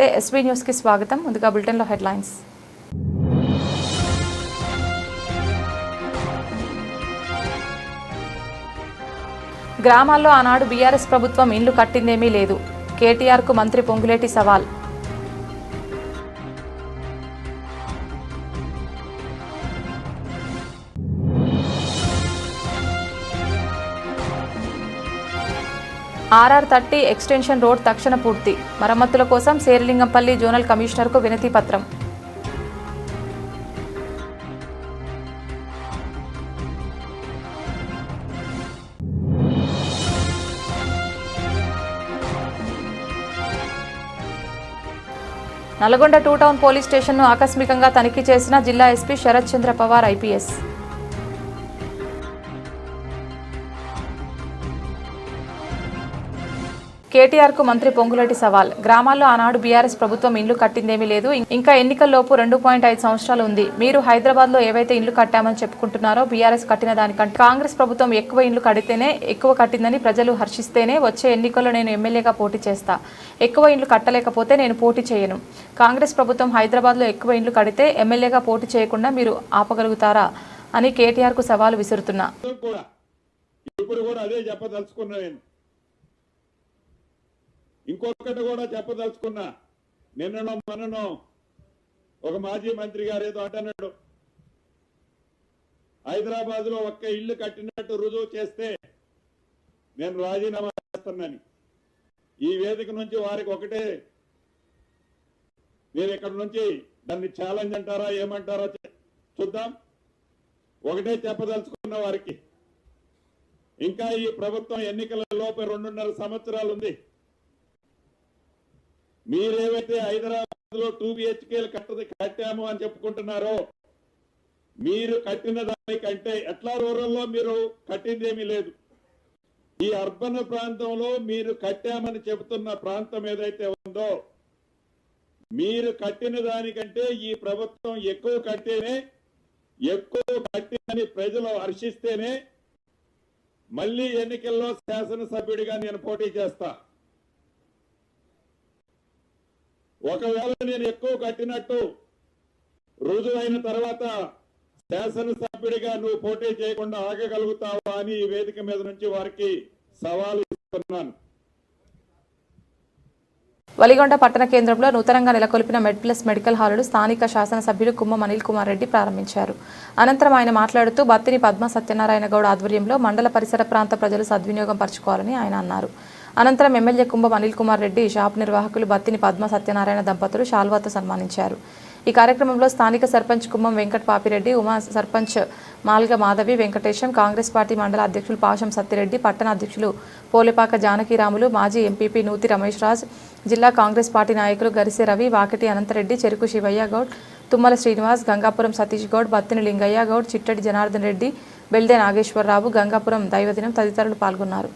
నమస్తే SV news కి స్వాగతం. ముందుగా బులెటిన్ లో హెడ్లైన్స్. గ్రామాల్లో ఆనాడు బీఆర్ఎస్ ప్రభుత్వం ఇల్లు కట్టిందేమీ లేదు. కేటీఆర్ కు మంత్రి పొంగులేటి సవాల్. RR30 ఎక్స్టెన్షన్ రోడ్ తక్షణ పూర్తి. మరమ్మతుల కోసం శేరిలింగంపల్లి జోనల్ కమిషనర్కు వినతి పత్రం. నల్గొండ 2 టౌన్ పోలీస్ స్టేషన్ను ఆకస్మికంగా తనిఖీ చేసిన జిల్లా ఎస్పీ శరత్ చంద్ర పవార్ IPS. కేటీఆర్ కు మంత్రి పొంగులేటి సవాల్. గ్రామాల్లో ఆనాడు బీఆర్ఎస్ ప్రభుత్వం ఇండ్లు కట్టిందేమీ లేదు. ఇంకా ఎన్నికల్లోపు 2.5 సంవత్సరాలు ఉంది. మీరు హైదరాబాద్ లో ఏవైతే ఇండ్లు కట్టామని చెప్పుకుంటున్నారో బీఆర్ఎస్ కట్టిన దానికంటే కాంగ్రెస్ ప్రభుత్వం ఎక్కువ ఇండ్లు కడితేనే ఎక్కువ కట్టిందని ప్రజలు హర్షిస్తేనే వచ్చే ఎన్నికల్లో నేను ఎమ్మెల్యేగా పోటీ చేస్తా. ఎక్కువ ఇండ్లు కట్టలేకపోతే నేను పోటీ చేయను. కాంగ్రెస్ ప్రభుత్వం హైదరాబాద్ లో ఎక్కువ ఇండ్లు కడితే ఎమ్మెల్యేగా పోటీ చేయకుండా మీరు ఆపగలుగుతారా అని కేటీఆర్ కు సవాలు విసురుతున్నా. ఇంకొకటి కూడా చెప్పదలుచుకున్నా. నిన్ననో మననో ఒక మాజీ మంత్రి గారు ఏదో అంటున్నాడు, హైదరాబాద్ లో ఒక్క ఇల్లు కట్టినట్టు రుజువు చేస్తే నేను రాజీనామా చేస్తున్నాను. ఈ వేదిక నుంచి వారికి ఒకటే, నేను ఇక్కడ నుంచి దాన్ని ఛాలెంజ్ అంటారా ఏమంటారో చూద్దాం. ఒకటే చెప్పదలుచుకున్న వారికి, ఇంకా ఈ ప్రభుత్వం ఎన్నికల లోపే 2.5 సంవత్సరాలు ఉంది. మీరేవైతే హైదరాబాద్ లో 2 BHKలు కట్టాము అని చెప్పుకుంటున్నారో, మీరు కట్టిన దానికంటే ఎట్లా రూరల్లో మీరు కట్టిందేమీ లేదు. ఈ అర్బన్ ప్రాంతంలో మీరు కట్టామని చెబుతున్న ప్రాంతం ఏదైతే ఉందో, మీరు కట్టిన దానికంటే ఈ ప్రభుత్వం ఎక్కువ కట్టిందని ప్రజలు హర్షిస్తేనే మళ్ళీ ఎన్నికల్లో శాసనసభ్యుడిగా నేను పోటీ చేస్తా. ఒకవేళ నేను ఎక్కువ కట్టినట్టు రుజువైన తర్వాత శాసనసభ్యుడిగా నువ్వు పోటీ చేయకుండా ఆగగలుగుతావా అని ఈ వేదిక మీద నుంచి వారికి సవాలు ఇస్తున్నాను. వలిగొండ పట్టణ కేంద్రంలో నూతనంగా నెలకొల్పిన మెడ్ప్లస్ మెడికల్ హాలును స్థానిక శాసనసభ్యులు కుమ్మం అనిల్ కుమార్ రెడ్డి ప్రారంభించారు. అనంతరం ఆయన మాట్లాడుతూ బత్తిని పద్మ సత్యనారాయణ గౌడ్ ఆధ్వర్యంలో మండల పరిసర ప్రాంత ప్రజలు సద్వినియోగం పరచుకోవాలని ఆయన అన్నారు. అనంతరం ఎమ్మెల్యే కుంభం అనిల్ కుమార్ రెడ్డి, షాప్ నిర్వాహకులు బత్తిని పద్మ సత్యనారాయణ దంపతులు శాల్వాతో సన్మానించారు. ఈ కార్యక్రమంలో స్థానిక సర్పంచ్ కుమ్మం వెంకట పాపిరెడ్డి, ఉమా సర్పంచ్ మాల్గ మాధవి వెంకటేశం, కాంగ్రెస్ పార్టీ మండల అధ్యక్షులు పాషం సత్తిరెడ్డి, పట్టణ అధ్యక్షులు పోలేపాక జానకిరాములు, మాజీ ఎంపీపీ నూతి రమేష్ రాజ్, జిల్లా కాంగ్రెస్ పార్టీ నాయకులు గరిసె రవి, వాకటి అనంతరెడ్డి, చెరుకు శివయ్య గౌడ్, తుమ్మల శ్రీనివాస్, గంగాపురం సతీష్ గౌడ్, బత్తిని లింగయ్య గౌడ్, చిట్టడి జనార్దన్ రెడ్డి, బెల్దే నాగేశ్వరరావు, గంగాపురం దైవదినం తదితరులు పాల్గొన్నారు.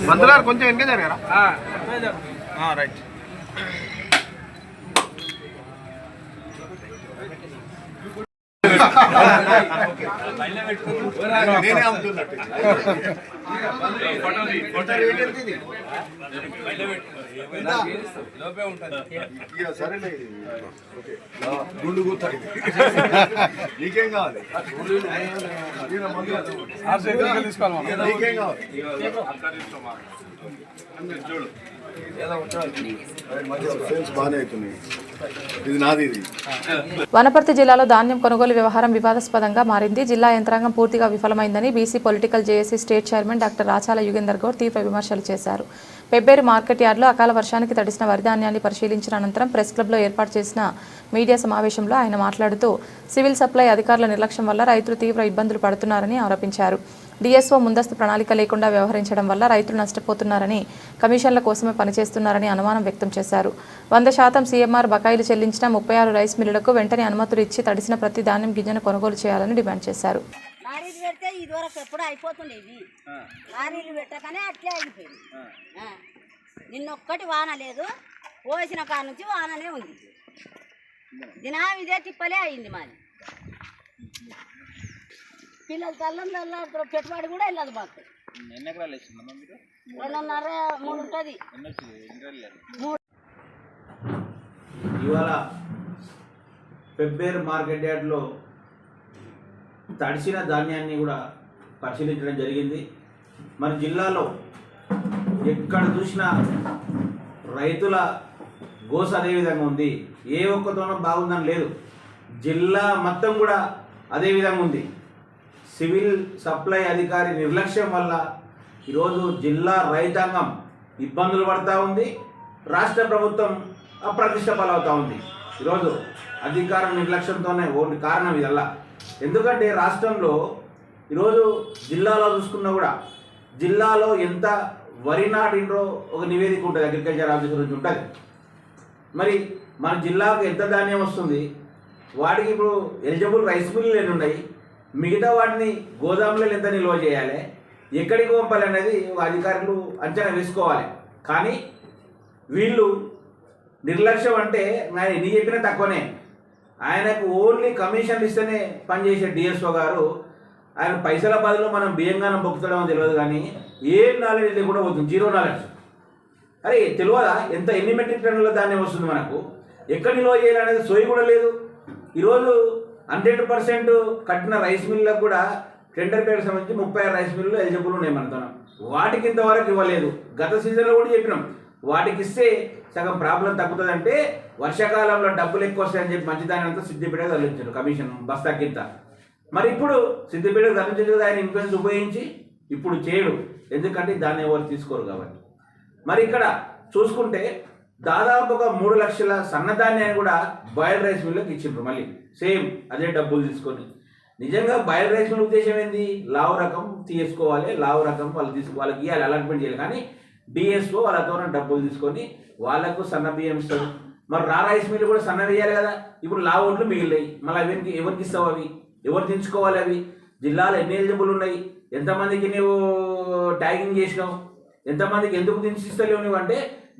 మందులారు కొంచెం వెనక జరగరా? రైట్. నేనే అమ్ముతున్నట్టు సరేలే, గుండు కూతాడు. నీకేం కావాలి? నీకేం కావాలి? చూడు సేల్స్ బాగానే అవుతున్నాయి. ఇది నాది. ఇది వనపర్తి జిల్లాలో ధాన్యం కొనుగోలు వ్యవహారం వివాదాస్పదంగా మారింది. జిల్లా యంత్రాంగం పూర్తిగా విఫలమైందని BC political JAC state chairman doctor Rachala Yugender Goud తీవ్ర విమర్శలు చేశారు. పెబ్బేరు మార్కెట్ యార్డులో అకాల వర్షానికి తడిసిన వరి ధాన్యాన్ని పరిశీలించిన అనంతరం ప్రెస్ క్లబ్లో ఏర్పాటు చేసిన మీడియా సమావేశంలో ఆయన మాట్లాడుతూ సివిల్ సప్లై అధికారుల నిర్లక్ష్యం వల్ల రైతులు తీవ్ర ఇబ్బందులు పడుతున్నారని ఆరోపించారు. డీఎస్ఓ ముందస్తు ప్రణాళిక లేకుండా వ్యవహరించడం వల్ల రైతులు నష్టపోతున్నారని, కమిషన్ల కోసమే పనిచేస్తున్నారని అనుమానం వ్యక్తం చేశారు. 100% సీఎంఆర్ బకాయిలు చెల్లించిన 36 రైస్ మిల్లులకు వెంటనే అనుమతులు ఇచ్చి తడిసిన ప్రతి ధాన్యం గింజను కొనుగోలు చేయాలని డిమాండ్ చేశారు. లారీలు పెడితే ఇదివరకు ఎప్పుడు అయిపోతుండేవి, లారీలు పెట్టకనే అట్లే అయిపోయింది. నిన్నొక్కటి వాన లేదు, పోసిన కాడ నుంచి వాననే ఉంది. దినం ఇదే తిప్పలే అయింది మాది. పిల్లలు తల్లందరూ పెట్టుబడి కూడా వెళ్ళదు మాకు. 2.5-3 ఉంటుంది. ఇవాళ పెబ్బేరు మార్కెట్ యార్డ్లో తడిసిన ధాన్యాన్ని కూడా పరిశీలించడం జరిగింది. మన జిల్లాలో ఎక్కడ చూసినా రైతుల గోస అదే విధంగా ఉంది. ఏ ఒక్కతోనో బాగుందని లేదు, జిల్లా మొత్తం కూడా అదే విధంగా ఉంది. సివిల్ సప్లై అధికారి నిర్లక్ష్యం వల్ల ఈరోజు జిల్లా రైతాంగం ఇబ్బందులు పడుతూ ఉంది. రాష్ట్ర ప్రభుత్వం అప్రతిష్ట పాలవుతూ ఉంది. ఈరోజు అధికారం నిర్లక్ష్యంతోనే కారణం ఇదల్లా. ఎందుకంటే రాష్ట్రంలో ఈరోజు జిల్లాలో చూసుకున్నా కూడా జిల్లాలో ఎంత వరి నాటినరో ఒక నివేదిక ఉంటుంది, అగ్రికల్చర్ ఆఫీసర్ నుంచి ఉంటుంది. మరి మన జిల్లాకు ఎంత ధాన్యం వస్తుంది, వాటికి ఇప్పుడు ఎలిజిబుల్ రైస్ మిల్లులు ఎన్ని ఉన్నాయి, మిగతా వాటిని గోదాములలో ఎంత నిల్వ చేయాలి, ఎక్కడికి పంపాలి అనేది ఒక అధికారులు అంచనా వేసుకోవాలి. కానీ వీళ్ళు నిర్లక్ష్యం అంటే ఆయన ఎన్ని చెప్పినా తక్కువనే. ఆయనకు ఓన్లీ కమిషన్లు ఇస్తేనే పనిచేసే డిఎస్ఓ గారు ఆయన పైసల బదులు మనం బియ్యంగానం పొక్కుతాడో తెలియదు, కానీ ఏం నాలెడ్జ్ లేకుండా పోతుంది, జీరో నాలెడ్జ్. అరే తెలియదా ఎన్ని మెట్రిక్ టన్నుల ధాన్యం వస్తుంది, మనకు ఎక్కడ నిల్వ చేయాలనేది సోయి కూడా లేదు. ఈరోజు 100% కట్టిన రైస్ మిల్లులకు కూడా టెండర్ పేరుకు సంబంధించి 36 రైస్ మిల్లులు ఎలిజిబుల్ ఉన్నాయి మనతో. వాటికి ఇంతవరకు ఇవ్వలేదు. గత సీజన్లో కూడా చెప్పినాం, వాటికి ఇస్తే సగం ప్రాబ్లం తగ్గుతుందంటే వర్షాకాలంలో డబ్బులు ఎక్కువ వస్తాయని చెప్పి మంచిదానంతా సిద్దిపేట తరలించారు కమిషన్ బస్తా కింద. మరి ఇప్పుడు సిద్దిపేట తరలించదు, ఆయన ఇన్ఫ్లుయెన్స్ ఉపయోగించి ఇప్పుడు చేయడు, ఎందుకంటే దాన్ని ఎవరు తీసుకోరు కాబట్టి. మరి ఇక్కడ చూసుకుంటే దాదాపు ఒక 3 లక్షల సన్నధాన్యాన్ని కూడా బాయిల్ రైస్ మిల్లుకి ఇచ్చిండ్రు, మళ్ళీ సేమ్ అదే డబ్బులు తీసుకొని. నిజంగా బాయిల్ రైస్ మిల్ ఉద్దేశం ఏంది, లావు రకం తీసుకోవాలి, లావు రకం వాళ్ళకి ఇవ్వాలి, అలాట్మెంట్ చేయాలి. కానీ డిఎస్ఓ వాళ్ళతో డబ్బులు తీసుకొని వాళ్ళకు సన్న బియ్యం ఇస్తారు. మరి రా రైస్ మిల్లు కూడా సన్న వేయాలి కదా. ఇప్పుడు లావు ఓట్లు మిగిలినాయి, మళ్ళీ ఎవరికి ఇస్తావు, అవి ఎవరు తెచ్చుకోవాలి, అవి జిల్లాలో ఎన్ని ఎలిజిబుల్ ఉన్నాయి, ఎంతమందికి నువ్వు ట్యాగింగ్ చేసినావు, ఎంతమందికి ఎందుకు దించిస్తలేవు నువ్వు అంటే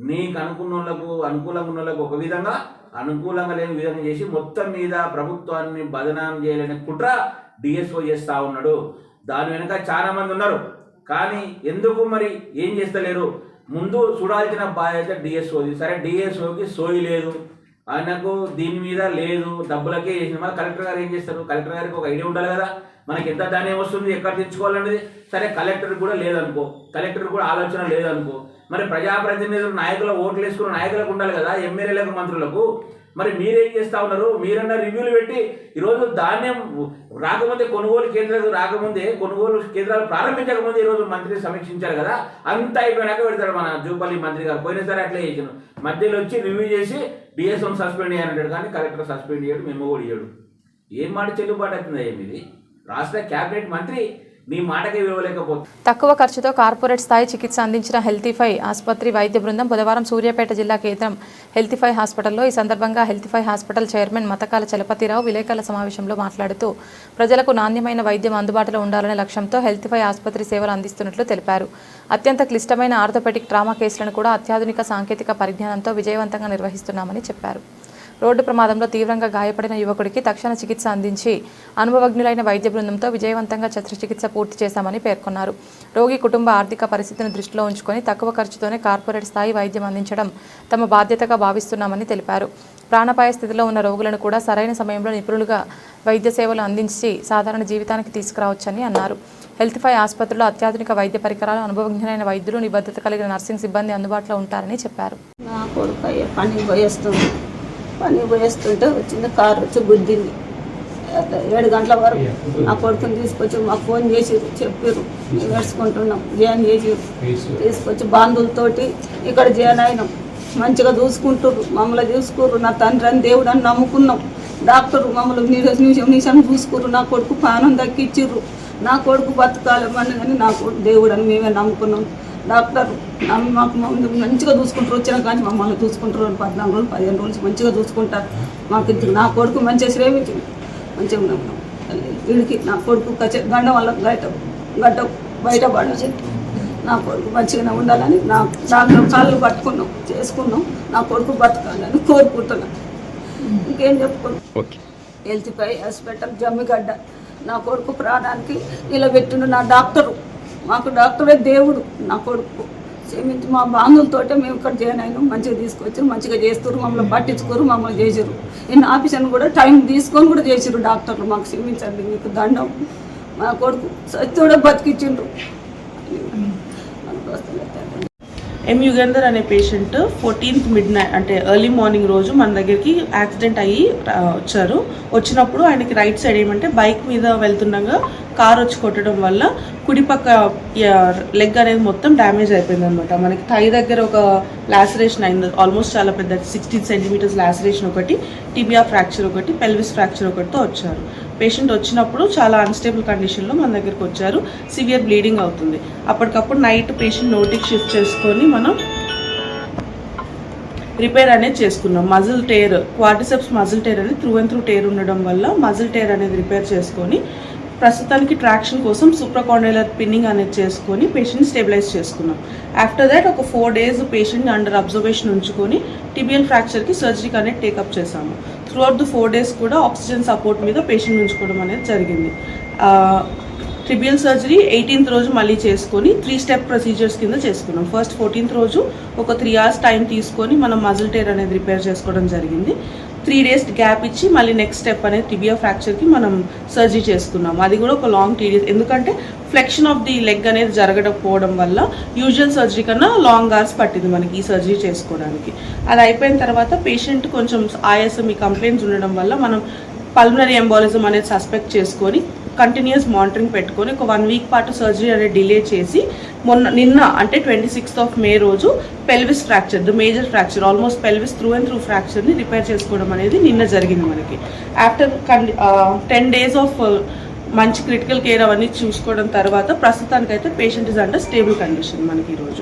నీకు అనుకూలంగా ఉన్న వాళ్ళకు ఒక విధంగా, అనుకూలంగా లేని విధంగా చేసి మొత్తం మీద ప్రభుత్వాన్ని బదనాం చేయాలనే కుట్ర డిఎస్ఓ చేస్తూ ఉన్నాడు. దాని వెనుక చాలా మంది ఉన్నారు, కానీ ఎందుకు మరి ఏం చేస్తలేరు. ముందు చూడాల్సిన బాధ్యత డిఎస్ఓది. సరే డిఎస్ఓకి సోయి లేదు, ఆయనకు దీని మీద లేదు, డబ్బులకే చేసిన. మరి కలెక్టర్ గారు ఏం చేస్తారు, కలెక్టర్ గారికి ఒక ఐడియా ఉండాలి కదా, మనకి ఎంత ధాన్యం వస్తుంది, ఎక్కడ తెచ్చుకోవాలనేది. సరే కలెక్టర్ కూడా లేదనుకో, కలెక్టర్ కూడా ఆలోచన లేదనుకో, మరి ప్రజాప్రతినిధులు నాయకులు ఓట్లు వేసుకున్న నాయకులకు ఉండాలి కదా, ఎమ్మెల్యేలకు మంత్రులకు. మరి మీరేం చేస్తూ ఉన్నారు, మీరన్నా రివ్యూలు పెట్టి ఈరోజు ధాన్యం రాకముందే కొనుగోలు కేంద్రాలు రాకముందే కొనుగోలు కేంద్రాలు ప్రారంభించకముందే ఈరోజు మంత్రి సమీక్షించారు కదా. అంతా అయిపోయినాక పెడతాడు మన జూపల్లి మంత్రి గారు. పోయినసారి అట్లే చేసాను, మధ్యలో వచ్చి రివ్యూ చేసి డిఎస్ఓని సస్పెండ్ చేయాలంటాడు, కానీ కలెక్టర్ సస్పెండ్ చేయడు, మేము కూడా ఇయ్యడు. ఏం మాట చెల్లుబాటు అవుతుంది ఇది? రాష్ట్ర క్యాబినెట్ మంత్రి నీ మాటకే విలువలేకపోతుంది. తక్కువ ఖర్చుతో కార్పొరేట్ స్థాయి చికిత్స అందించిన హెల్తీఫై ఆసుపత్రి వైద్య బృందం బుధవారం సూర్యాపేట జిల్లా కేంద్రం హెల్తీఫై హాస్పిటల్లో. ఈ సందర్భంగా హెల్తీఫై హాస్పిటల్ చైర్మన్ మతకాల చలపతిరావు విలేకరుల సమావేశంలో మాట్లాడుతూ ప్రజలకు నాణ్యమైన వైద్యం అందుబాటులో ఉండాలనే లక్ష్యంతో హెల్తీఫై ఆసుపత్రి సేవలు అందిస్తున్నట్లు తెలిపారు. అత్యంత క్లిష్టమైన ఆర్థోపెడిక్ ట్రామా కేసులను కూడా అత్యాధునిక సాంకేతిక పరిజ్ఞానంతో విజయవంతంగా నిర్వహిస్తున్నామని చెప్పారు. రోడ్డు ప్రమాదంలో తీవ్రంగా గాయపడిన యువకుడికి తక్షణ చికిత్స అందించి అనుభవజ్ఞులైన వైద్య బృందంతో విజయవంతంగా శస్త్రచికిత్స పూర్తి చేశామని పేర్కొన్నారు. రోగి కుటుంబ ఆర్థిక పరిస్థితిని దృష్టిలో ఉంచుకొని తక్కువ ఖర్చుతోనే కార్పొరేట్ స్థాయి వైద్యం అందించడం తమ బాధ్యతగా భావిస్తున్నామని తెలిపారు. ప్రాణాపాయ స్థితిలో ఉన్న రోగులను కూడా సరైన సమయంలో నిపుణులుగా వైద్య సేవలు అందించి సాధారణ జీవితానికి తీసుకురావచ్చని అన్నారు. హెల్త్ఫై ఆసుపత్రిలో అత్యాధునిక వైద్య పరికరాలు, అనుభవజ్ఞులైన వైద్యులు, నిబద్ధత కలిగిన నర్సింగ్ సిబ్బంది అందుబాటులో ఉంటారని చెప్పారు. నా కొడుకు పనికి పోయేస్తుంటే వచ్చింది కారు వచ్చి గుద్దింది. 7 గంటల వరకు నా కొడుకుని తీసుకొచ్చి మాకు ఫోన్ చేసి చెప్పారు, నేర్చుకుంటున్నాం, జాయిన్ చేసి తీసుకొచ్చి బంధువులతోటి ఇక్కడ జాయిన్ అయినాం. మంచిగా చూసుకుంటారు, మమ్మల్ని చూసుకుర్రు. నా తండ్రి అని దేవుడు అని నమ్ముకున్నాం. డాక్టర్ మమ్మల్ని నిమిషం చూసుకుర్రు. నా కొడుకు ప్రాణం దక్కిచ్చిర్రు. నా కొడుకు బతకాలమని కానీ నా కొడుకు దేవుడు అని మేమే నమ్ముకున్నాం. డాక్టర్ మాకు మంచిగా చూసుకుంటారు. వచ్చిన కానీ మమ్మల్ని చూసుకుంటారు. 14 రోజులు 15 రోజులు మంచిగా చూసుకుంటారు. మాకు నా కొడుకు మంచిగా శ్రేమించి మంచిగా ఉన్నాం. వీడికి నా కొడుకు గండ వల్ల గడ్డ బయటపడాలి. నా కొడుకు మంచిగానే ఉండాలని నా డాక్టర్ కాళ్ళు పట్టుకున్నాం, చేసుకున్నాం. నా కొడుకు బతకాలని కోరుకుంటున్నాను. ఇంకేం చెప్పుకున్నాం. హెల్త్ఫై హాస్పిటల్ జమ్మిగడ్డ నా కొడుకు ప్రాణానికి నిలబెట్టిండు నా డాక్టరు. మాకు డాక్టరే దేవుడు. నా కొడుకు క్షమించి మా బాంధువులతోటే మేము ఇక్కడ జాయిన్ అయినాం. మంచిగా తీసుకొచ్చారు, మంచిగా చేస్తారు, మమ్మల్ని పట్టించుకోరు, మమ్మల్ని చేసారు. ఇన్ని ఆఫీసర్ని కూడా టైం తీసుకొని కూడా చేసారు డాక్టర్లు. మాకు క్షమించండి, మీకు దండం. మా కొడుకు సత్తుడే బతికిచ్చిండ్రు. ఎం యుగేందర్ అనే పేషెంట్ 14th midnight అంటే ఎర్లీ మార్నింగ్ రోజు మన దగ్గరికి యాక్సిడెంట్ అయ్యి వచ్చారు. వచ్చినప్పుడు ఆయనకి రైట్ సైడ్ ఏమంటే బైక్ మీద వెళ్తుండగా కార్ వచ్చి కొట్టడం వల్ల కుడిపక్క లెగ్ అనేది మొత్తం డ్యామేజ్ అయిపోయింది అనమాట. మనకి థై దగ్గర ఒక లాసరేషన్ అయింది, ఆల్మోస్ట్ చాలా పెద్ద 16 centimeters లాసరేషన్ ఒకటి, టిబియా ఫ్రాక్చర్ ఒకటి, పెల్విస్ ఫ్రాక్చర్ ఒకటితో వచ్చారు. పేషెంట్ వచ్చినప్పుడు చాలా అన్స్టేబుల్ కండిషన్లో మన దగ్గరికి వచ్చారు. సివియర్ బ్లీడింగ్ అవుతుంది. అప్పటికప్పుడు నైట్ పేషెంట్ నోటికి షిఫ్ట్ చేసుకొని మనం రిపేర్ అనేది చేసుకున్నాం. Muscle tear, quadriceps muscle tear అనేది త్రూ అండ్ త్రూ టేర్ ఉండడం వల్ల మజిల్ టేర్ అనేది రిపేర్ చేసుకొని ప్రస్తుతానికి ట్రాక్షన్ కోసం సూప్రాకాండైలర్ పిన్నింగ్ అనేది చేసుకొని పేషెంట్ స్టెబిలైజ్ చేసుకున్నాం. ఆఫ్టర్ దాట్ ఒక 4 days పేషెంట్ అండర్ అబ్జర్వేషన్ ఉంచుకొని టిబియల్ ఫ్రాక్చర్కి సర్జరీకి అనేది టేకప్ చేశాము. త్రూఅవుట్ ద 4 days కూడా ఆక్సిజన్ సపోర్ట్ మీద పేషెంట్ ఉంచుకోవడం అనేది జరిగింది. టిబియల్ సర్జరీ 18th రోజు మళ్ళీ చేసుకొని 3 step ప్రొసీజర్స్ కింద చేసుకున్నాం. ఫస్ట్ 14th రోజు ఒక 3 hours టైం తీసుకొని మనం మజిల్ టేర్ అనేది రిపేర్ చేసుకోవడం జరిగింది. 3 days గ్యాప్ ఇచ్చి మళ్ళీ నెక్స్ట్ స్టెప్ అనేది టిబియా ఫ్రాక్చర్కి మనం సర్జరీ చేసుకున్నాం. అది కూడా ఒక లాంగ్ పీరియడ్, ఎందుకంటే ఫ్లెక్షన్ ఆఫ్ ది లెగ్ అనేది జరగకపోవడం వల్ల యూజువల్ సర్జరీ కన్నా లాంగ్ అవర్స్ పట్టింది మనకి ఈ సర్జరీ చేసుకోవడానికి. అది అయిపోయిన తర్వాత పేషెంట్ కొంచెం ఆయాసం, ఈ కంప్లైంట్స్ ఉండడం వల్ల మనం పల్మనరీ ఎంబాలిజం అనేది సస్పెక్ట్ చేసుకొని కంటిన్యూస్ మానిటరింగ్ పెట్టుకొని ఒక 1 week పాటు సర్జరీ అనేది డిలే చేసి నిన్న అంటే 26th May రోజు pelvis fracture, the major fracture, almost pelvis through and through ఫ్రాక్చర్ని రిపేర్ చేసుకోవడం అనేది నిన్న జరిగింది మనకి. ఆఫ్టర్ 10 days ఆఫ్ మంచి క్రిటికల్ కేర్ అవన్నీ చూసుకోవడం తర్వాత ప్రస్తుతానికైతే patient is under stable condition మనకి ఈరోజు.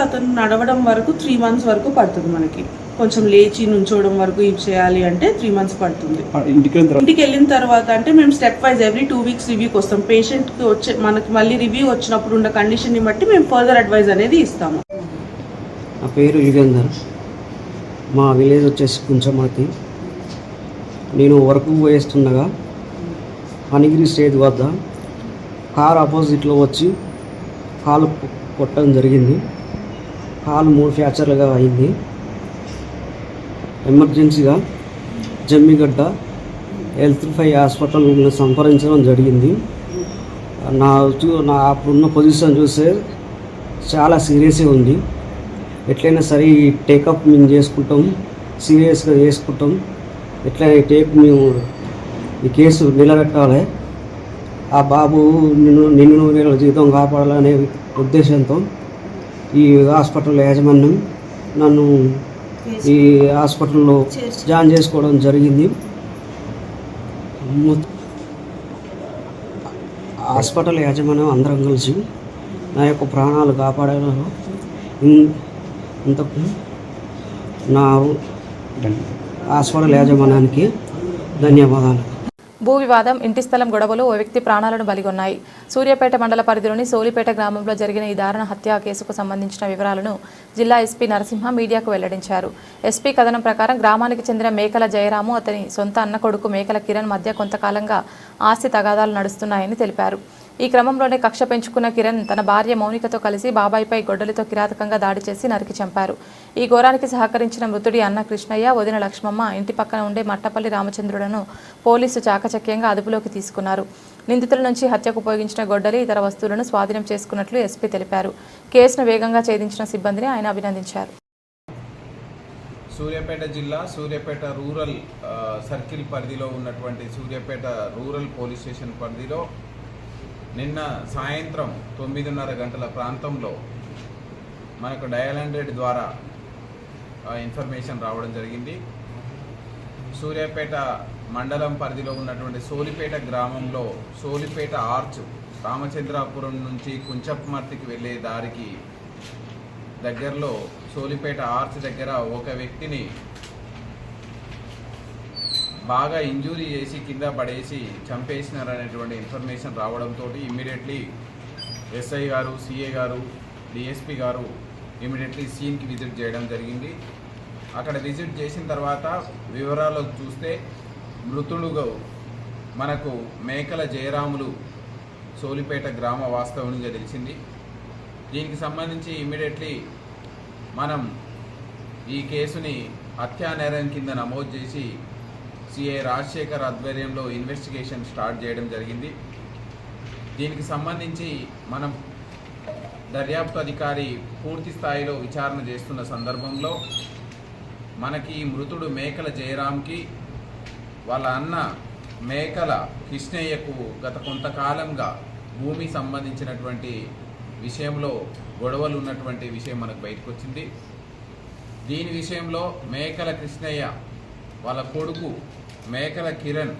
అతను నడవడం వరకు 3 months వరకు పడుతుంది మనకి. కొంచెం లేచి నుంచోవడం వరకు ఇవి చేయాలి అంటే 3 months పడుతుంది. ఇంటికి వెళ్ళిన తర్వాత అంటే మేము స్టెప్ వైజ్ ఎవ్రీ 2 weeks రివ్యూకి వస్తాం. పేషెంట్కి వచ్చే మనకి మళ్ళీ రివ్యూ వచ్చినప్పుడు ఉన్న కండిషన్ని బట్టి మేము ఫర్దర్ అడ్వైజ్ అనేది ఇస్తాము. నా పేరు యుగేందర్, మా విలేజ్ వచ్చేసి కుంచమాతి. నేను వర్క్ వేస్తుండగా అనిగిరి స్టేజ్ వద్ద కారు ఆపోజిట్లో వచ్చి కాలు కొట్టడం జరిగింది. కాలు 3 ఫ్రాక్చర్లుగా అయింది. ఎమర్జెన్సీగా జమ్మిగడ్డ హెల్త్ఫై హాస్పిటల్ సంప్రదించడం జరిగింది. నా అప్పుడున్న పొజిషన్ చూస్తే చాలా సీరియస్గా ఉంది. ఎట్లయినా సరే ఈ టేకప్ మేము చేసుకుంటాం, సీరియస్గా చేసుకుంటాం. ఎట్లయినా మేము ఈ కేసు నిలబెట్టాలి. ఆ బాబు నిన్ను వేల జీవితం కాపాడాలనే ఉద్దేశంతో ఈ హాస్పిటల్ యాజమాన్యం నన్ను ఈ హాస్పిటల్లో జాయిన్ చేసుకోవడం జరిగింది. హాస్పిటల్ యాజమాన్యం అందరం కలిసి నా యొక్క ప్రాణాలు కాపాడడంలో ఇంతకు నా హాస్పిటల్ యాజమాన్యానికి ధన్యవాదాలు. భూ వివాదం, ఇంటి స్థలం గొడవలు ఓ వ్యక్తి ప్రాణాలను బలిగొన్నాయి. సూర్యాపేట మండల పరిధిలోని సోలిపేట గ్రామంలో జరిగిన ఈ దారుణ హత్య కేసుకు సంబంధించిన వివరాలను జిల్లా ఎస్పీ నరసింహ మీడియాకు వెల్లడించారు. ఎస్పీ కథనం ప్రకారం గ్రామానికి చెందిన మేకల జయరాము, అతని సొంత అన్న కొడుకు మేకల కిరణ్ మధ్య కొంతకాలంగా ఆస్తి తగాదాలు నడుస్తున్నాయని తెలిపారు. ఈ క్రమంలోనే కక్ష పెంచుకున్న కిరణ్ తన భార్య మౌనికతో కలిసి బాబాయ్పై గొడ్డలితో కిరాతకంగా దాడి చేసి నరికి చంపారు. ఈ ఘోరానికి సహకరించిన మృతుడి అన్న కృష్ణయ్య, వదిన లక్ష్మమ్మ, ఇంటి పక్కన ఉండే మట్టపల్లి రామచంద్రులను పోలీసు చాకచక్యంగా అదుపులోకి తీసుకున్నారు. నిందితుల నుంచి హత్యకు ఉపయోగించిన గొడ్డలి, ఇతర వస్తువులను స్వాధీనం చేసుకున్నట్లు ఎస్పీ తెలిపారు. కేసును వేగంగా ఛేదించిన సిబ్బందిని ఆయన అభినందించారు. సూర్యాపేట జిల్లా సూర్యాపేట రూరల్ సర్కిల్ పరిధిలో ఉన్నటువంటి సూర్యాపేట రూరల్ పోలీస్ స్టేషన్ పరిధిలో నిన్న సాయంత్రం 9:30 గంటల ప్రాంతంలో మనకు డయల్ 100 ద్వారా ఇన్ఫర్మేషన్ రావడం జరిగింది. సూర్యాపేట మండలం పరిధిలో ఉన్నటువంటి సోలిపేట గ్రామంలో సోలిపేట ఆర్చ్ రామచంద్రాపురం నుంచి కుంచప్మర్తికి వెళ్ళే దారికి దగ్గరలో సోలిపేట ఆర్చ్ దగ్గర ఒక వ్యక్తిని బాగా ఇంజూరీ చేసి కింద పడేసి చంపేసినారనేటువంటి ఇన్ఫర్మేషన్ రావడంతో ఇమ్మీడియట్లీ ఎస్ఐ గారు, సిఏ గారు, డిఎస్పి గారు ఇమ్మీడియట్లీ సీన్కి విజిట్ చేయడం జరిగింది. అక్కడ విజిట్ చేసిన తర్వాత వివరాలు చూస్తే మృతుడుగా మనకు మేకల జయరాములు సోలిపేట గ్రామ వాస్తవునిగా తెలిసింది. దీనికి సంబంధించి ఇమ్మీడియట్లీ మనం ఈ కేసుని హత్యా నేరం కింద నమోదు చేసి సిఐ రాజశేఖర్ ఆధ్వర్యంలో ఇన్వెస్టిగేషన్ స్టార్ట్ చేయడం జరిగింది. దీనికి సంబంధించి మనం దర్యాప్తు అధికారి పూర్తి స్థాయిలో విచారణ చేస్తున్న సందర్భంలో మనకి మృతుడు మేకల జయరామ్కి వాళ్ళ అన్న మేకల కృష్ణయ్యకు గత కొంతకాలంగా భూమి సంబంధించినటువంటి విషయంలో గొడవలు ఉన్నటువంటి విషయం మనకు బయటకు వచ్చింది. దీని విషయంలో మేకల కృష్ణయ్య వాళ్ళ కొడుకు మేకల కిరణ్,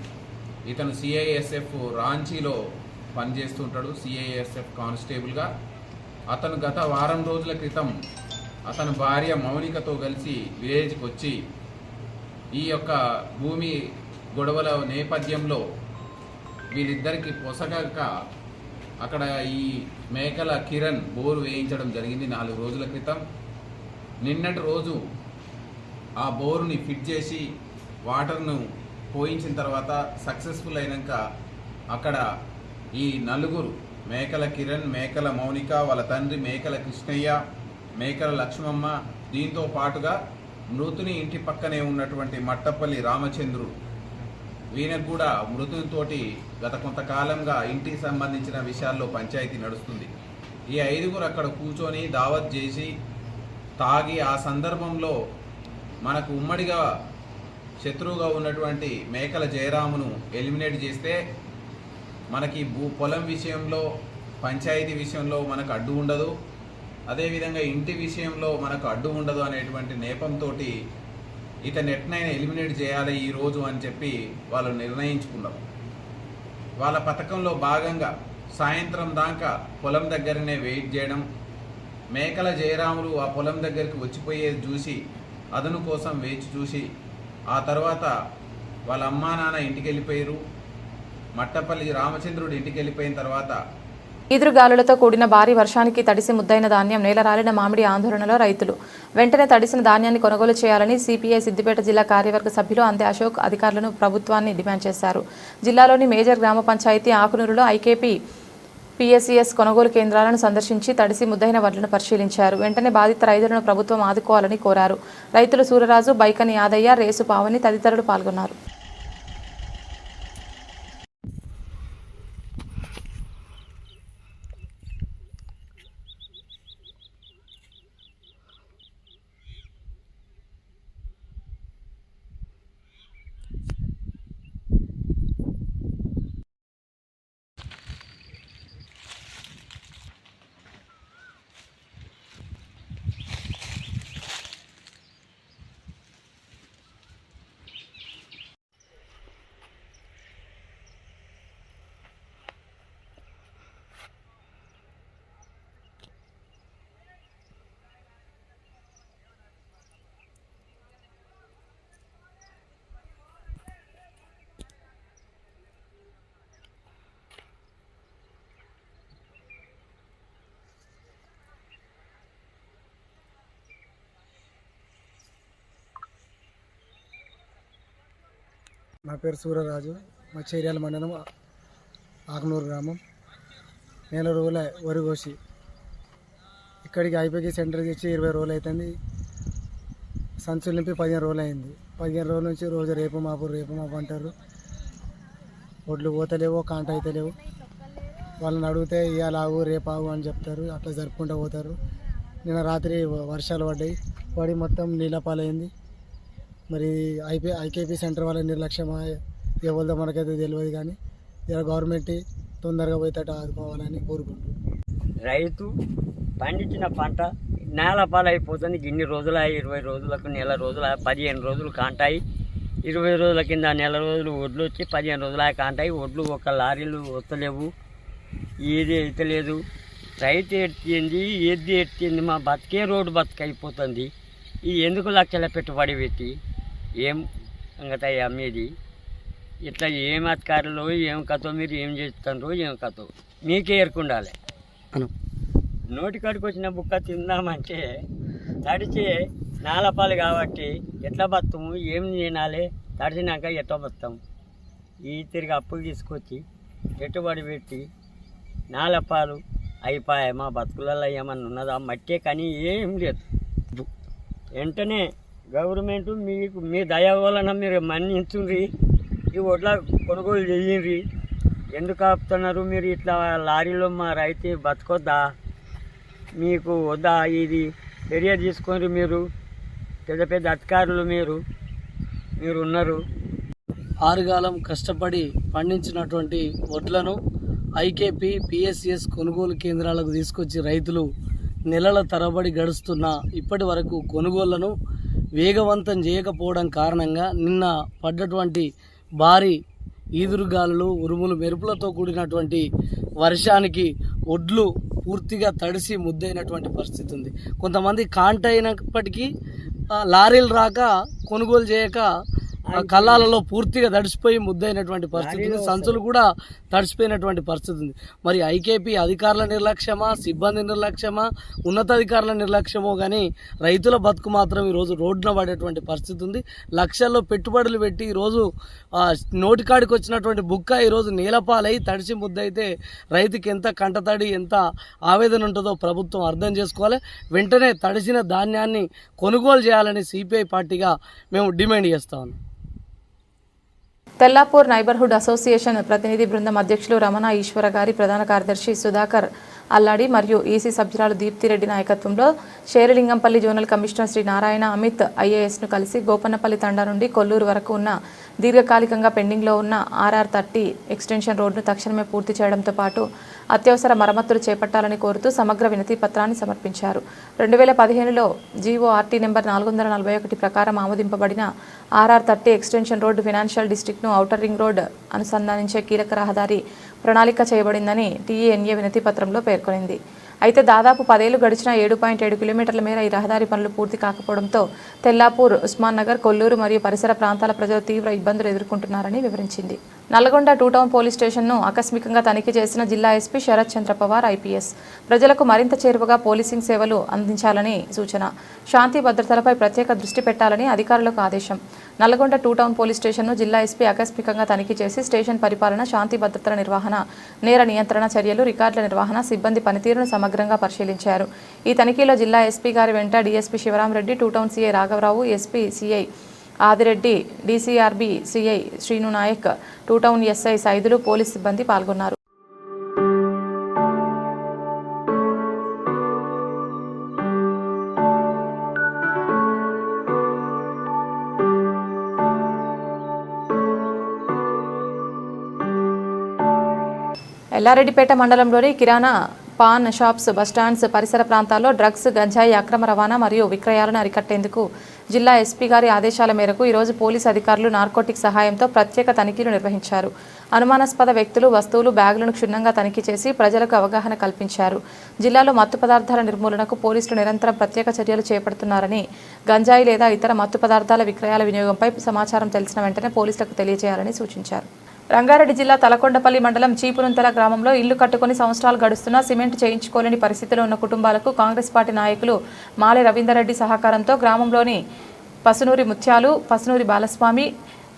ఇతను సిఐఎస్ఎఫ్ రాంచీలో పనిచేస్తుంటాడు, సిఐఎస్ఎఫ్ కానిస్టేబుల్గా. అతను గత వారం రోజుల క్రితం అతని భార్య మౌనికతో కలిసి విలేజ్కి వచ్చి ఈ యొక్క భూమి గొడవల నేపథ్యంలో వీళ్ళిద్దరికి పొసగక అక్కడ ఈ మేకల కిరణ్ బోరు వేయించడం జరిగింది 4 రోజుల క్రితం. నిన్నటి రోజు ఆ బోరుని ఫిట్ చేసి వాటర్ను పోయించిన తర్వాత సక్సెస్ఫుల్ అయినాక అక్కడ ఈ నలుగురు మేకల కిరణ్, మేకల మౌనిక, వాళ్ళ తండ్రి మేకల కృష్ణయ్య, మేకల లక్ష్మమ్మ, దీంతో పాటుగా మృతుని ఇంటి పక్కనే ఉన్నటువంటి మట్టపల్లి రామచంద్రుడు, వీళ్ళకు కూడా మృతునితోటి గత కొంతకాలంగా ఇంటికి సంబంధించిన విషయాల్లో పంచాయతీ నడుస్తుంది. ఈ 5గురు అక్కడ కూర్చొని దావత్ చేసి తాగి ఆ సందర్భంలో మనకు ఉమ్మడిగా శత్రువుగా ఉన్నటువంటి మేకల జయరామును ఎలిమినేట్ చేస్తే మనకి పొలం విషయంలో, పంచాయతీ విషయంలో మనకు అడ్డు ఉండదు, అదేవిధంగా ఇంటి విషయంలో మనకు అడ్డు ఉండదు అనేటువంటి నేపంతో ఇతను ఎట్నైనా ఎలిమినేట్ చేయాలి ఈరోజు అని చెప్పి వాళ్ళు నిర్ణయించుకున్నారు. వాళ్ళ పథకంలో భాగంగా సాయంత్రం దాకా పొలం దగ్గరనే వెయిట్ చేయడం, మేకల జయరాములు ఆ పొలం దగ్గరికి వచ్చిపోయేది చూసి అదను కోసం వేచి చూసి ఆ తర్వాత వాళ్ళ అమ్మా నాన్న ఇంటికి వెళ్ళిపోయారు. మట్టపల్లి రామచంద్రుడు ఇంటికి వెళ్ళిపోయిన తర్వాత ఈదురుగాలులతో కూడిన భారీ వర్షానికి తడిసి ముద్దైన ధాన్యం, నేలరాలిన మామిడి ఆందోళనలో రైతులు. వెంటనే తడిసిన ధాన్యాన్ని కొనుగోలు చేయాలని సిపిఐ సిద్దిపేట జిల్లా కార్యవర్గ సభ్యులు అందే అశోక్ అధికారులను, ప్రభుత్వాన్ని డిమాండ్ చేశారు. జిల్లాలోని మేజర్ గ్రామ పంచాయతీ ఆకునూరులో ఐకేపీ పిఎస్సిఎస్ కొనుగోలు కేంద్రాలను సందర్శించి తడిసి ముద్దైన వడ్లను పరిశీలించారు. వెంటనే బాధిత రైతులను ప్రభుత్వం ఆదుకోవాలని కోరారు. రైతులు సూరరాజు, బైకని యాదయ్య, రేసు పావని తదితరులు పాల్గొన్నారు. నా పేరు సూరరాజు, మా చేర్యాల మండలం ఆకునూరు గ్రామం. నెల రోజుల వరి కోసి ఇక్కడికి ఐపీకి సెంటర్ తెచ్చి 20 రోజులు అవుతుంది. సంచులు నింపి 15 రోజులు అయింది. 15 రోజుల నుంచి రోజు రేపు మాపు అంటారు. ఒడ్లు పోతలేవు, కాంట అయితే లేవు. వాళ్ళని అడిగితే ఇవాళ ఆగు రేపు ఆగు అని చెప్తారు. అట్లా జరుపుకుంటూ పోతారు. నిన్న రాత్రి వర్షాలు పడి మొత్తం నీళ్ళపాలైంది. మరి ఐకేపీ సెంటర్ వాళ్ళ నిర్లక్ష్యమా ఎవరిదో మనకైతే తెలియదు. కానీ ఇలా గవర్నమెంట్ తొందరగా పోయేటట్టు ఆదుకోవాలని కోరుకుంటున్నాం. రైతు పండించిన పంట నేల పాలైపోతుంది. ఇన్ని రోజుల 20 రోజులకు నెల రోజుల 15 రోజులు కాంటాయి. 20 రోజుల కింద నెల రోజులు ఒడ్లు వచ్చి 15 రోజుల కాంటాయి. ఒడ్లు ఒక లారీలు వస్తలేవు, ఏది అయితే లేదు. రైతు ఎట్టింది, ఏది ఎట్టింది, మా బతికే రోడ్డు బతుకైపోతుంది. ఈ ఎందుకు లక్షల పెట్టుబడి పెట్టి ఏం సంగతి అమ్మేది? ఇట్లా ఏం అధికారులు ఏం కథో, మీరు ఏం చేస్తారో ఏం కథో మీకే ఎరుకుండాలి. నోటికాడికి వచ్చిన బుక్క తిందామంటే తడిచే నాలపాలు కాబట్టి ఎట్లా బతాము, ఏం తినాలి? తడిచినాక ఎట్లా బతాం? ఈ తిరిగి అప్పులు తీసుకొచ్చి పెట్టుబడి పెట్టి నాలపాలు అయిపోయాయి. మా బతుకులలో ఏమన్నా ఉన్నదా? మట్టే కానీ ఏం లేదు. వెంటనే గవర్నమెంట్ మీకు మీ దయ వలన మీరు మన్నించుండ్రి, ఈ ఒడ్ల కొనుగోలు చేయండి. ఎందుకు ఆపుతున్నారు మీరు? ఇట్లా లారీలో మా రైతు బతకొద్దా? మీకు వద్దా? ఇది చర్య తీసుకొని మీరు పెద్ద పెద్ద అధికారులు మీరు ఉన్నారు. ఆరుగాలం కష్టపడి పండించినటువంటి వడ్లను ఐకేపీ పిఎస్సిఎస్ కొనుగోలు కేంద్రాలకు తీసుకొచ్చి రైతులు నెలల తరబడి గడుస్తున్న ఇప్పటి వరకు కొనుగోళ్లను వేగవంతం చేయకపోవడం కారణంగా నిన్న పడ్డటువంటి భారీ ఈదురుగాలులు, ఉరుములు, మెరుపులతో కూడినటువంటి వర్షానికి ఒడ్లు పూర్తిగా తడిసి ముద్దైనటువంటి పరిస్థితి ఉంది. కొంతమంది కాంట అయినప్పటికీ లారీలు రాక కొనుగోలు చేయక కళ్ళాలలో పూర్తిగా తడిసిపోయి ముద్దైనటువంటి పరిస్థితి ఉంది. సంచులు కూడా తడిసిపోయినటువంటి పరిస్థితి ఉంది. మరి ఐకేపీ అధికారుల నిర్లక్ష్యమా, సిబ్బంది నిర్లక్ష్యమా, ఉన్నతాధికారుల నిర్లక్ష్యమో కానీ రైతుల బతుకు మాత్రం ఈరోజు రోడ్డున పడేటువంటి పరిస్థితి ఉంది. లక్షల్లో పెట్టుబడులు పెట్టి ఈరోజు నోటికాడికి వచ్చినటువంటి బుక్క ఈరోజు నేలపాలై తడిసి ముద్దయితే రైతుకి ఎంత కంటతడి, ఎంత ఆవేదన ఉంటుందో ప్రభుత్వం అర్థం చేసుకోవాలి. వెంటనే తడిసిన ధాన్యాన్ని కొనుగోలు చేయాలని సిపిఐ పార్టీగా మేము డిమాండ్ చేస్తా ఉన్నాం. తెల్లాపూర్ నైబర్హుడ్ అసోసియేషన్ ప్రతినిధి బృందం అధ్యక్షులు రమణ ఈశ్వర గారి, ప్రధాన కార్యదర్శి సుధాకర్ అల్లాడి మరియు ఈసీ సభ్యురాలు దీప్తిరెడ్డి నాయకత్వంలో శేరిలింగంపల్లి జోనల్ కమిషనర్ శ్రీ నారాయణ అమిత్ ఐఏఎస్ను కలిసి గోపన్నపల్లి తండా నుండి కొల్లూరు వరకు ఉన్న దీర్ఘకాలికంగా పెండింగ్లో ఉన్న RR30 ఎక్స్టెన్షన్ రోడ్డును తక్షణమే పూర్తి చేయడంతో పాటు అత్యవసర మరమ్మతులు చేపట్టాలని కోరుతూ సమగ్ర వినతి పత్రాన్ని సమర్పించారు. 2015లో GORT నెంబర్ 441 ప్రకారం ఆమోదింపబడిన RR30 ఎక్స్టెన్షన్ రోడ్డు ఫైనాన్షియల్ డిస్ట్రిక్ట్ను ఔటర్ రింగ్ రోడ్ అనుసంధానించే కీలక రహదారి ప్రణాళిక చేయబడిందని TENA వినతి పత్రంలో పేర్కొంది. అయితే దాదాపు 10 ఏళ్లు గడిచిన 7.7 కిలోమీటర్ల మేర ఈ రహదారి పనులు పూర్తి కాకపోవడంతో తెల్లాపూర్, ఉస్మాన్ నగర్, కొల్లూరు మరియు పరిసర ప్రాంతాల ప్రజలు తీవ్ర ఇబ్బందులు ఎదుర్కొంటున్నారని వివరించింది. నల్గొండ 2 టౌన్ పోలీస్ స్టేషన్ను ఆకస్మికంగా తనిఖీ చేసిన జిల్లా ఎస్పీ శరత్ చంద్ర పవార్ IPS ప్రజలకు మరింత చేరువగా పోలీసింగ్ సేవలు అందించాలని సూచన, శాంతి భద్రతలపై ప్రత్యేక దృష్టి పెట్టాలని అధికారులకు ఆదేశం. నల్గొండ 2 టౌన్ పోలీస్ స్టేషన్ను జిల్లా ఎస్పీ ఆకస్మికంగా తనిఖీ చేసి స్టేషన్ పరిపాలన, శాంతి భద్రతల నిర్వహణ, నేర నియంత్రణ చర్యలు, రికార్డుల నిర్వహణ, సిబ్బంది పనితీరును సమగ్రంగా పరిశీలించారు. ఈ తనిఖీలో జిల్లా ఎస్పీ గారి వెంట DSP శివరామరెడ్డి, 2 టౌన్ CI రాఘవరావు, SP CI Adireddy, DCRB CI Srinu Nayak, 2 town SI Saidulu, police సిబ్బంది పాల్గొన్నారు. ఎల్లారెడ్డిపేట మండలంలోని కిరాణా, పాన్ షాప్స్, బస్టాండ్స్, పరిసర ప్రాంతాల్లో డ్రగ్స్, గంజాయి అక్రమ రవాణా మరియు విక్రయాలను అరికట్టేందుకు జిల్లా ఎస్పీ గారి ఆదేశాల మేరకు ఈరోజు పోలీసు అధికారులు నార్కోటిక్ సహాయంతో ప్రత్యేక తనిఖీలు నిర్వహించారు. అనుమానాస్పద వ్యక్తులు, వస్తువులు, బ్యాగులను క్షుణ్ణంగా తనిఖీ చేసి ప్రజలకు అవగాహన కల్పించారు. జిల్లాలో మత్తు పదార్థాల నిర్మూలనకు పోలీసులు నిరంతరం ప్రత్యేక చర్యలు చేపడుతున్నారని, గంజాయి లేదా ఇతర మత్తు పదార్థాల విక్రయాల వినియోగంపై సమాచారం తెలిసిన వెంటనే పోలీసులకు తెలియజేయాలని సూచించారు. రంగారెడ్డి జిల్లా తలకొండపల్లి మండలం చీపునుంతల గ్రామంలో ఇల్లు కట్టుకుని సంవత్సరాలు గడుస్తున్నా సిమెంట్ చేయించుకోలేని పరిస్థితిలో ఉన్న కుటుంబాలకు కాంగ్రెస్ పార్టీ నాయకులు మాలె రవీందర్ రెడ్డి సహకారంతో గ్రామంలోని పసునూరి ముత్యాలు, పసునూరి బాలస్వామి,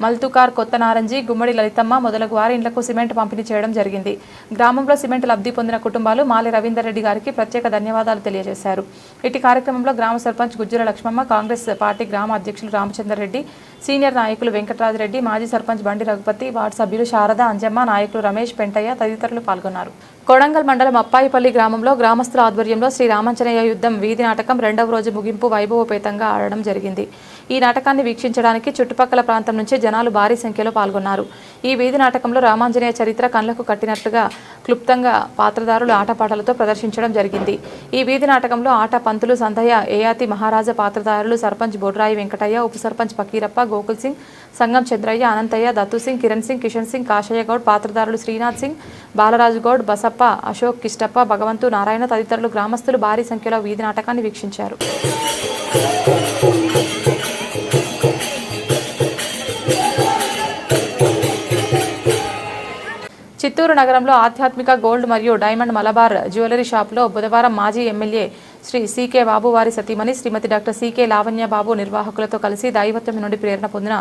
మల్తుకార్, కొత్త నారంజి, గుమ్మడి లలితమ్మ మొదలగు వారి ఇండ్లకు సిమెంట్ పంపిణీ చేయడం జరిగింది. గ్రామంలో సిమెంట్ లబ్ధి పొందిన కుటుంబాలు మాలి రవీందర్ రెడ్డి గారికి ప్రత్యేక ధన్యవాదాలు తెలియజేశారు. ఇటు కార్యక్రమంలో గ్రామ సర్పంచ్ గుజ్జుల లక్ష్మమ్మ, కాంగ్రెస్ పార్టీ గ్రామ అధ్యక్షులు రామచందర్ రెడ్డి, సీనియర్ నాయకులు వెంకటరాజరెడ్డి, మాజీ సర్పంచ్ బండి రఘుపతి, వార్డు సభ్యులు శారద, అంజమ్మ, నాయకులు రమేష్, పెంటయ్య తదితరులు పాల్గొన్నారు. కొడంగల్ మండలం అప్పాయిపల్లి గ్రామంలో గ్రామస్తుల ఆధ్వర్యంలో శ్రీ రామాంజనేయ యుద్ధం వీధి నాటకం 2వ రోజు ముగింపు వైభవోపేతంగా ఆడడం జరిగింది. ఈ నాటకాన్ని వీక్షించడానికి చుట్టుపక్కల ప్రాంతం నుంచి జనాలు భారీ సంఖ్యలో పాల్గొన్నారు. ఈ వీధి నాటకంలో రామాంజనేయ చరిత్ర కళ్లకు కట్టినట్లుగా క్లుప్తంగా పాత్రధారులు ఆటపాటలతో ప్రదర్శించడం జరిగింది. ఈ వీధి నాటకంలో ఆట పంతులు సంధయ్య, ఏయాతి మహారాజా పాత్రధారులు సర్పంచ్ బొడ్రాయి వెంకటయ్య, ఉప సర్పంచ్ పకీరప్ప, గోకుల్ సింగ్, సంగం చంద్రయ్య, అనంతయ్య, దత్తు సింగ్, కిరణ్ సింగ్, కిషన్ సింగ్, కాశయ్య గౌడ్, పాత్రధారులు శ్రీనాథ్ సింగ్, బాలరాజు గౌడ్, బసప్ప, అశోక్, కిష్టప్ప, భగవంతు, నారాయణ తదితరులు గ్రామస్తులు భారీ సంఖ్యలో వీధి నాటకాన్ని వీక్షించారు. చిత్తూరు నగరంలో ఆధ్యాత్మిక గోల్డ్ మరియు డైమండ్ మలబార్ జ్యువెలరీ షాప్లో బుధవారం మాజీ ఎమ్మెల్యే శ్రీ సీకే బాబు వారి సతీమణి శ్రీమతి డాక్టర్ సీకే లావణ్య బాబు నిర్వాహకులతో కలిసి దైవత్వం నుండి ప్రేరణ పొందిన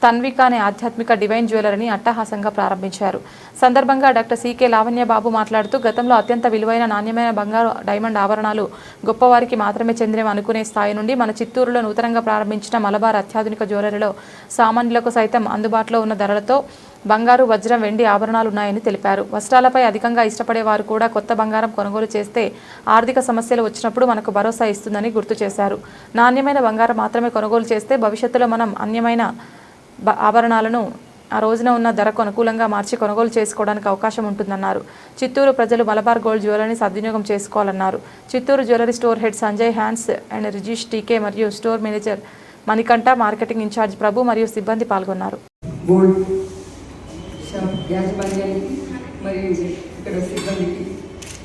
తన్విక అనే ఆధ్యాత్మిక డివైన్ జ్యువెలరీని అట్టహాసంగా ప్రారంభించారు. సందర్భంగా డాక్టర్ సీకే లావణ్య బాబు మాట్లాడుతూ గతంలో అత్యంత విలువైన నాణ్యమైన బంగారు డైమండ్ ఆభరణాలు గొప్పవారికి మాత్రమే చెందినవి అనుకునే స్థాయి నుండి మన చిత్తూరులో నూతనంగా ప్రారంభించిన మలబార్ అత్యాధునిక జ్యువెలరీలో సామాన్యులకు సైతం అందుబాటులో ఉన్న ధరలతో బంగారు, వజ్రం, వెండి ఆభరణాలు ఉన్నాయని తెలిపారు. వస్త్రాలపై అధికంగా ఇష్టపడే వారు కూడా కొత్త బంగారం కొనుగోలు చేస్తే ఆర్థిక సమస్యలు వచ్చినప్పుడు మనకు భరోసా ఇస్తుందని గుర్తు చేశారు. నాణ్యమైన బంగారం మాత్రమే కొనుగోలు చేస్తే భవిష్యత్తులో మనం అన్యమైన ఆభరణాలను ఆ రోజున ఉన్న ధరకు అనుకూలంగా మార్చి కొనుగోలు చేసుకోవడానికి అవకాశం ఉంటుందన్నారు. చిత్తూరు ప్రజలు మలబార్ గోల్డ్ జ్యువెలరీని సద్వినియోగం చేసుకోవాలన్నారు. Chittoor jewellery store head Sanjay, హ్యాండ్స్ అండ్ రిజీష్ టీకే మరియు store manager Manikanta, marketing in charge Prabhu మరియు సిబ్బంది పాల్గొన్నారు. యాజమాన్యానికి మరియు ఇక్కడ సిబ్బందికి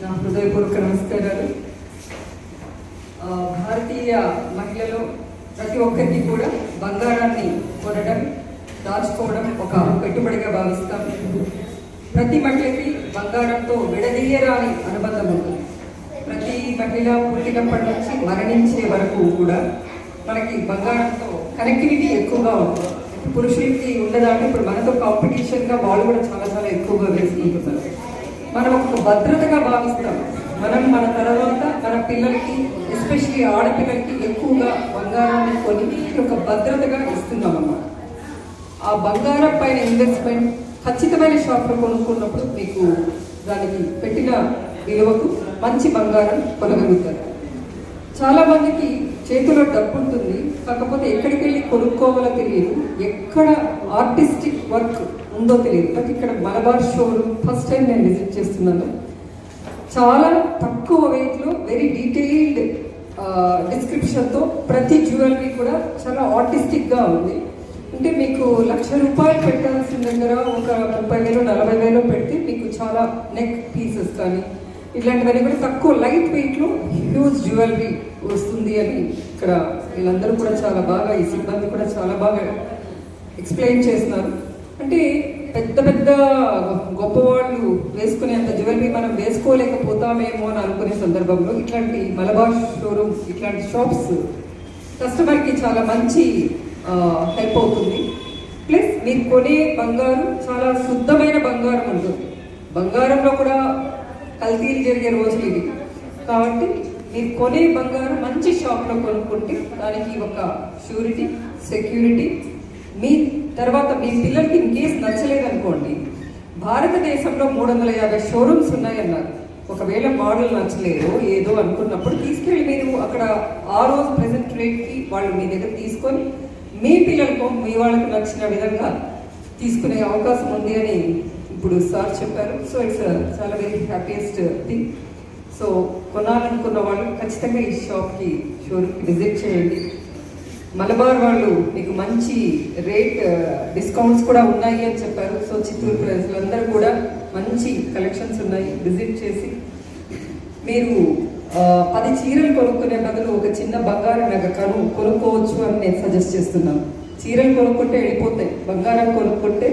నా హృదయపూర్వక నమస్కారాలు. భారతీయ మహిళలు ప్రతి ఒక్కరికి కూడా బంగారాన్ని కొనడం, దాచుకోవడం ఒక పెట్టుబడిగా భావిస్తాం. ప్రతి మహిళకి బంగారంతో విడదీయరాని అనుబంధం ఉంటుంది. ప్రతి మహిళ పుట్టినప్పటి నుంచి మరణించే వరకు కూడా మనకి బంగారంతో కనెక్టివిటీ ఎక్కువగా ఉంటుంది. పురుషులకి ఉండదంటే ఇప్పుడు మనతో కాంపిటీషన్గా వాళ్ళు కూడా చాలా చాలా ఎక్కువగా వేసుకుంటున్నారు. మనం ఒక భద్రతగా భావిస్తాం. మనం మన తర్వాత మన పిల్లలకి, ఎస్పెషలీ ఆడపిల్లలకి ఎక్కువగా బంగారాన్ని కొని ఒక భద్రతగా ఇస్తున్నాం అన్నమాట. ఆ బంగారం పైన ఇన్వెస్ట్మెంట్ ఖచ్చితమైన షాప్లో కొనుక్కున్నప్పుడు మీకు దానికి పెట్టిన విలువకు మంచి బంగారం కొనగలుగుతారు. చాలా మందికి చేతిలో డబ్బు ఉంటుంది, కాకపోతే ఎక్కడికి వెళ్ళి కొనుక్కోవాలో తెలియదు, ఎక్కడ ఆర్టిస్టిక్ వర్క్ ఉందో తెలియదు. బట్ ఇక్కడ మలబార్ షోరూమ్ ఫస్ట్ టైం నేను విజిట్ చేస్తున్నాను. చాలా తక్కువ వెయిట్లో వెరీ డీటెయిల్డ్ డిస్క్రిప్షన్తో ప్రతి జ్యువెలరీ కూడా చాలా ఆర్టిస్టిక్గా ఉంది. అంటే మీకు ₹1,00,000 పెట్టాల్సిన దగ్గర ఒక 30,000 40,000 పెడితే మీకు చాలా నెక్ పీసెస్ కానీ ఇలాంటివన్నీ కూడా తక్కువ లైట్ వెయిట్లో హ్యూజ్ జ్యువెలరీ వస్తుంది అని ఇక్కడ వీళ్ళందరూ కూడా చాలా బాగా, ఈ సిబ్బంది కూడా చాలా బాగా ఎక్స్ప్లెయిన్ చేస్తున్నారు. అంటే పెద్ద పెద్ద గొప్పవాళ్ళు వేసుకునేంత జ్యువెలరీ మనం వేసుకోలేకపోతామేమో అని అనుకునే సందర్భంలో ఇట్లాంటి మలబార్ షోరూమ్, ఇట్లాంటి షాప్స్ కస్టమర్కి చాలా మంచి హెల్ప్ అవుతుంది. ప్లస్ మీరు కొనే బంగారం చాలా శుద్ధమైన బంగారం ఉంటుంది. బంగారంలో కూడా కల్తీలు జరిగే రోజులు ఇవి. కాబట్టి మీరు కొనే బంగారం మంచి షాప్లో కొనుక్కుంటే దానికి ఒక షూరిటీ, సెక్యూరిటీ. మీ తర్వాత మీ పిల్లలకి ఇన్ కేసు నచ్చలేదనుకోండి, భారతదేశంలో 350 షోరూమ్స్ ఉన్నాయన్నారు. ఒకవేళ మోడల్ నచ్చలేదు ఏదో అనుకున్నప్పుడు తీసుకెళ్ళి మీరు అక్కడ ఆ రోజు ప్రెసెంట్ రేట్కి వాళ్ళు మీ దగ్గర తీసుకొని మీ పిల్లలకు, మీ వాళ్ళకు నచ్చిన విధంగా తీసుకునే అవకాశం ఉంది అని ఇప్పుడు సార్ చెప్పారు. సో ఇట్స్ చాలా వెరీ హ్యాపీయెస్ట్ థింగ్. సో కొనాలనుకున్న వాళ్ళు ఖచ్చితంగా ఈ షాప్కి, షోరూమ్కి విజిట్ చేయండి. మలబార్ వాళ్ళు మీకు మంచి రేట్ డిస్కౌంట్స్ కూడా ఉన్నాయి అని చెప్పారు. సో చిత్తూరు ప్రజలందరూ కూడా మంచి కలెక్షన్స్ ఉన్నాయి, విజిట్ చేసి మీరు 10 చీరలు కొనుక్కునే బదులు ఒక చిన్న బంగారం నగ కొనుక్కోవచ్చు అని నేను సజెస్ట్ చేస్తున్నాను. చీరలు కొనుక్కుంటే వెళ్ళిపోతాయి, బంగారం కొనుక్కుంటే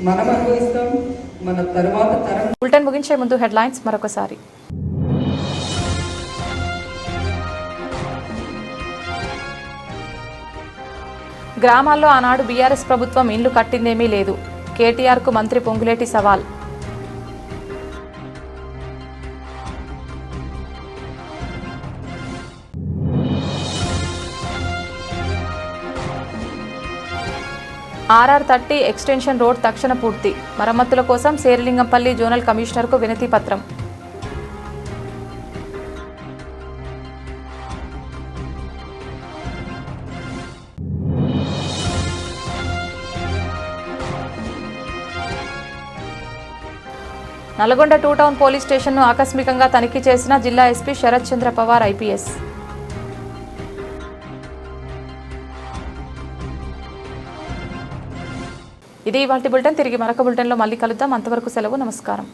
మనం అనుభవిస్తాం, మన తర్వాత తరం. బులెటిన్ ముగించే ముందు హెడ్లైన్స్ మరొకసారి. గ్రామాల్లో ఆనాడు బీఆర్ఎస్ ప్రభుత్వం ఇండ్లు కట్టిందేమీ లేదు. కేటీఆర్కు మంత్రి పొంగులేటి సవాల్. RR30 ఎక్స్టెన్షన్ రోడ్ తక్షణ పూర్తి. మరమ్మతుల కోసం శేరిలింగంపల్లి జోనల్ కమిషనర్కు వినతి పత్రం. నల్గొండ 2 టౌన్ పోలీస్ స్టేషన్ను ఆకస్మికంగా తనిఖీ చేసిన జిల్లా ఎస్పీ శరత్ చంద్ర పవార్ IPS. ఇది ఇవాల్టి బులెటిన్. తిరిగి మరొక బులెటిన్లో మళ్ళీ కలుద్దాం. అంతవరకు సెలవు. నమస్కారం.